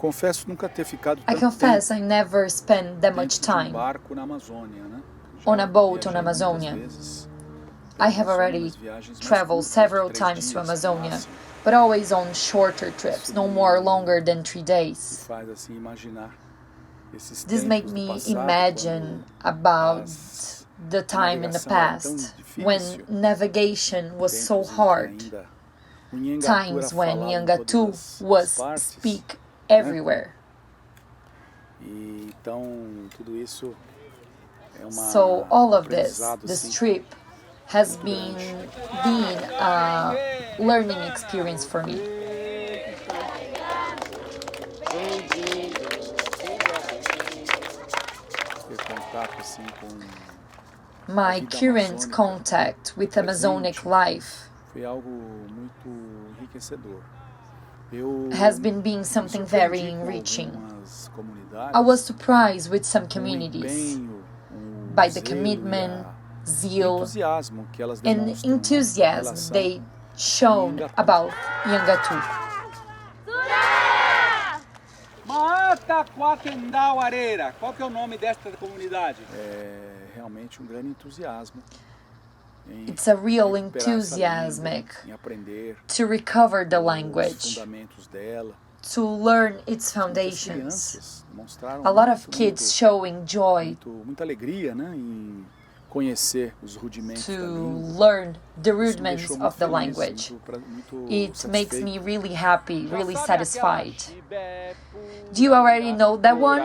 confesso nunca ter ficado I tanto confess tempo I never spent that much dentro de um time barco na Amazônia, né? on a Já boat on viajei muitas Amazonia. vezes I pelo have Amazonas, already mas viagens mais traveled curtas, de several 3 times to dias no Amazonia, máximo. but always on shorter trips, Isso no more me longer than 3 days. faz assim imaginar esses This made tempos do me passado, imagine quando about the a time in the navegação era tão past when difícil, navigation was so tempos em que hard, ainda o Nheengatu era times when falado em Nheengatu todas as was partes, speak né? everywhere. E então tudo isso é So um all of this aprendizado assim trip has muito been grande. a learning experience for me. Ter contato assim com a My vida current amazônica contact with Amazonic presente life foi algo muito enriquecedor. Eu has been being me something very surpreendi com enriching. algumas I was comunidades, surprised with some com o communities empenho, com by o the zelo commitment, o zeal, entusiasmo que elas and demonstram, né, em enthusiasm relação they ao shown Nheengatu. about Nheengatu. Areira. Qual que é o nome desta comunidade? É realmente um grande entusiasmo em It's a real recuperar essa língua, enthusiasmic em aprender to recover the os language, fundamentos dela. to learn its Muitas foundations. crianças demonstraram A lot of kids showing joy muita alegria, né, em conhecer os rudimentos to da língua. learn the Isso me rudiments deixou of the muito feliz, language. muito It makes satisfeito. me really happy, really Já sabe satisfied. aquela Do you already know that one?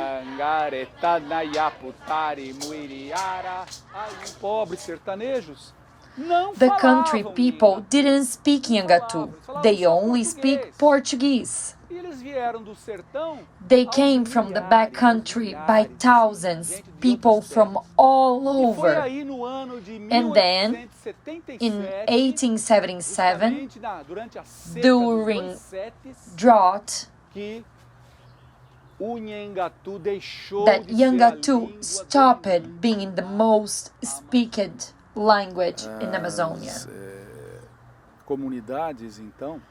Os pobres sertanejos Não The country falavam people Nheengatu. didn't speak Nheengatu. They only speak Portuguese. E eles vieram do sertão. They came from the backcountry by thousands, people from all E foi over. aí no ano de And then, in 1877, justamente durante a seca during dos setes, drought, que o Nheengatu deixou that de ser a Nheengatu língua stopped dominante. being the most speaked language in Amazonia. As comunidades, então,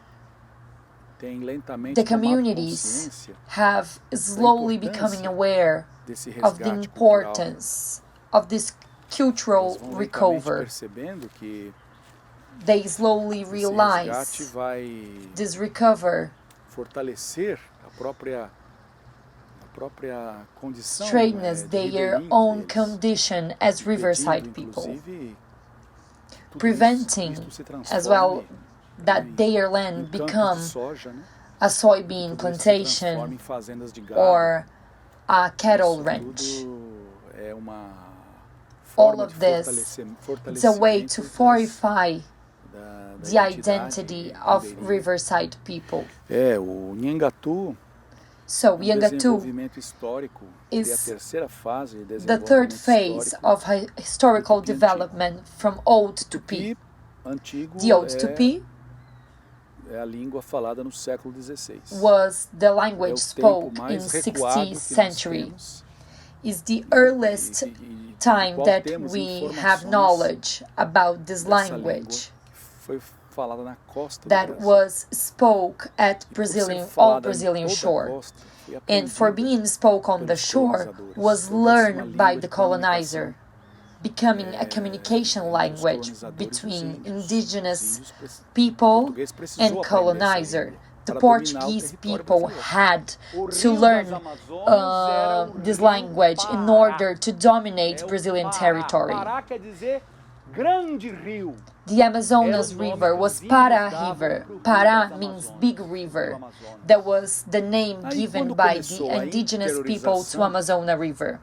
têm lentamente The tomado communities consciência have slowly becoming aware desse of the resgate cultural. importance of this cultural Elas vão lentamente recover. percebendo que They slowly esse realize resgate vai this recover fortalecer a própria condição straightness de their ribeirinhos own deles, condition as riverside impedindo, people, inclusive, tudo preventing isto se as well transforme that em their land campos become de soja, né? a soybean Tudo isso se transforma plantation em fazendas de gado. or a cattle Isso ranch. tudo é uma All forma of de this, it's a way to fortify the identity of riverside people. O Nheengatu So, é um Nheengatu desenvolvimento histórico, is a terceira fase de the desenvolvimento third phase histórico. of historical Tupi development from Old Tupi. Tupi antigo The Old Tupi é a língua falada no século XVI. was the É o language tempo spoke in mais recuado 16th que nós century. temos Is the earliest do time qual that temos we informações have knowledge about this dessa language língua que foi falada na costa do that Brasil. was spoke at E por ser Brazilian, all falada em Brazilian toda a shore. costa, foi And for aprendida being spoke on the pelos shore colonizadores. was Tornou-se uma learned língua by de the colonizer, becoming a communication entre os language colonizadores e os between índios. indigenous Os índios o people português precisou and aprender essa colonizer. língua The para dominar o Portuguese território people brasileiro. had O to rio learn das Amazonas era o this rio language in Pará. order to dominate É o Brazilian Pará. territory. Pará quer dizer grande rio. The Amazonas Era o nome River que was os índios Para davam River. pro rio Para das means Amazonas, big rio river. Amazonas. That was the name Aí, given quando by começou the a indigenous people to interiorização Amazona River.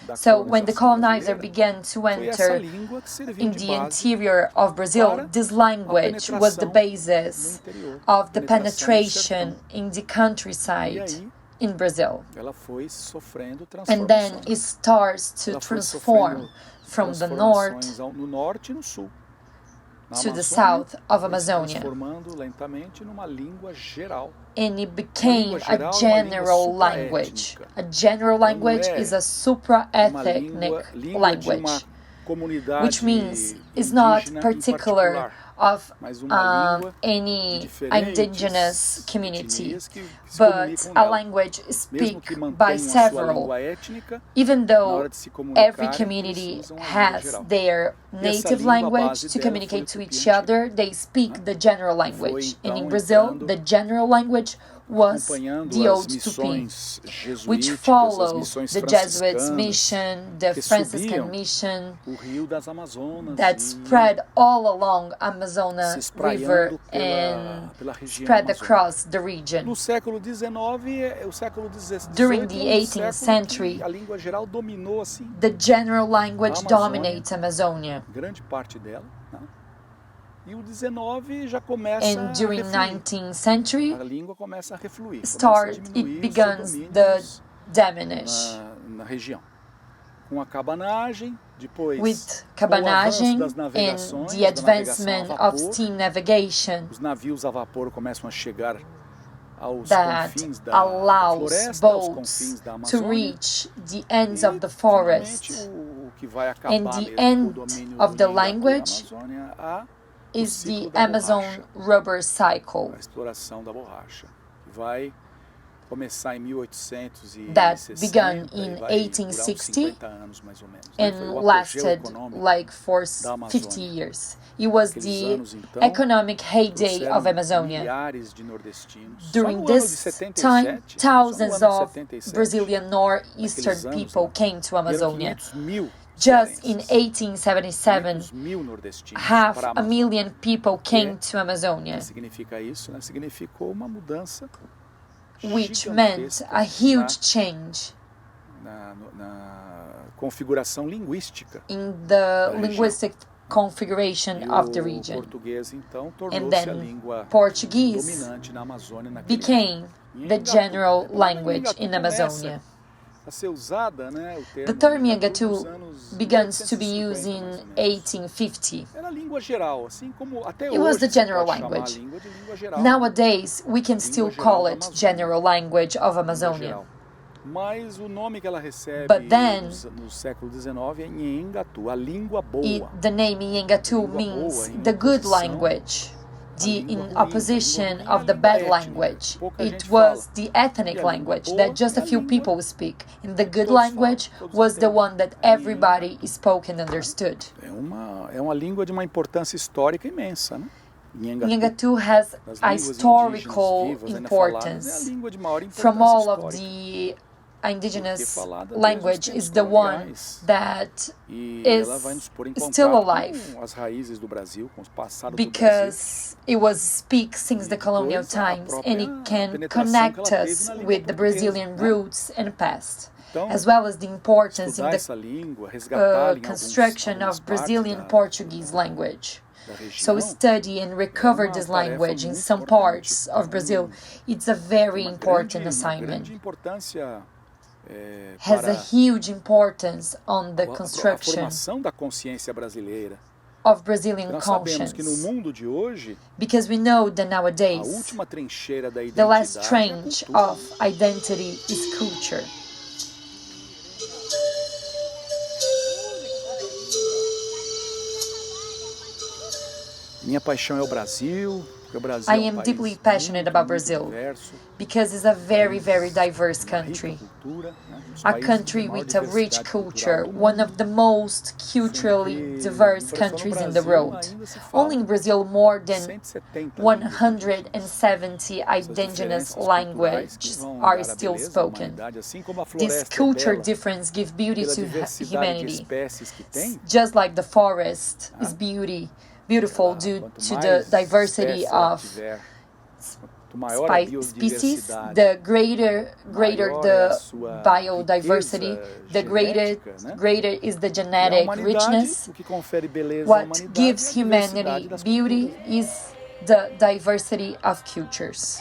da So when the colonização colonizer brasileira, began to foi essa enter língua que serviu in de the base interior of Brazil, para this a language was the penetração no basis interior, of the penetração no penetration in the countryside E aí, in Brazil. ela foi sofrendo And then transformações. it starts to Ela foi transform sofrendo from the north transformações no norte e no sul. Na to the Amazônia, south of foi se Amazonia. transformando lentamente numa língua geral. And it became língua a geral é uma general língua language. supraétnica. A general Ela não language é is a Uma supra-ethnic língua de uma language, comunidade which means it's not indígena em particular particular. of mas uma língua de any diferentes indigenous community, etnias que se but comunicam a nela. language Mesmo speak que by mantenham a sua several. língua étnica, Even na though hora de se comunicar, every eles community usam a língua has geral. their E essa native língua, a language base to dela foi o communicate to tupi each antigo, other, they speak the general foi language. And então in Brazil, entrando, the general language was acompanhando the as Old Tupi, missões which jesuíticas, as follow missões the Jesuits' franciscanas, mission, the que Franciscan subiam mission o rio das Amazonas that e spread all along se Amazonas River espraiando and pela região spread amazônica. across the region. No século XIX, o século XVIII During é the um 18th século century, que a língua geral dominou assim the general a language Amazônia, dominates Amazonia. grande parte dela, né? E o XIX já começa And a during refluir. 19th century, A língua começa a refluir, começa a start diminuir it o seu begins domínio the diminish na região. Com a cabanagem, depois with com o avanço cabanagem das and navegações, the da navegação a advancement of vapor, steam navigation os navios a vapor começam a chegar aos that confins da allows floresta, aos boats confins da to Amazônia. reach the ends E, of the finalmente, forest. o que vai acabar And the mesmo com o end domínio of do the Nheengatu na language Amazônia, o is ciclo the da Amazon borracha, rubber cycle a exploração da borracha, que vai começar em 1860 that began e in vai durar uns 1860 50 anos mais ou menos. Né? Foi and o apogeu lasted econômico like for da 50 Amazônia. years. It was Aqueles the anos, então, economic heyday trouxeram of Amazonia. milhares de nordestinos. During Só no ano de this 77, time, só no thousands ano de of 77, Brazilian northeastern naqueles anos, people né, came to vieram Amazonia. 500 mil Just in cearenses, 1877, 500 mil nordestinos half para a a Amazônia. million people came Que to Amazonia, que significa isso? Né? Significou uma mudança which meant gigantesca a huge change na configuração linguística in da the região. linguistic configuration E of the o region. português, então, And tornou-se a then língua Portuguese dominante na Amazônia naquele became ano. the Nheengatu, general é quando language Nheengatu in começa Amazonia. a ser usada, né, o termo The term Nheengatu nos Nheengatu anos begins to be 1850, used in mais ou menos. 1850. Era a língua geral, assim como até It hoje was the se general pode chamar a language. língua de língua geral. Nowadays, we can still call it general language of Língua Amazonia. geral. Mas o nome que ela recebe But then, no século XIX é Nheengatu, a língua boa. The name Nheengatu means the good language, in opposition of the bad language. It was the ethnic language that just a few people speak, and the good language was the one that everybody spoke and understood. É uma língua de uma importância histórica imensa, né? Nheengatu has a historical importance. From all of the indigenous language is the one that is still alive because it was speak since the colonial times and it can connect us with the Brazilian roots and past, as well as the importance in the construction of Brazilian Portuguese language. So study and recover this language in some parts of Brazil. It's a very important assignment. Has a huge importance on the construction of Brazilian conscience. Because we know that nowadays the last trench of identity is culture. Minha paixão é o Brasil. I am deeply passionate about Brazil because it's a very, very diverse country. A country with a rich culture, one of the most culturally diverse countries in the world. Only in Brazil, more than 170 indigenous languages are still spoken. This culture difference gives beauty to humanity. Just like the forest is beautiful due to the diversity of species, the greater the biodiversity, the greater is the genetic richness. What gives humanity beauty is the diversity of cultures.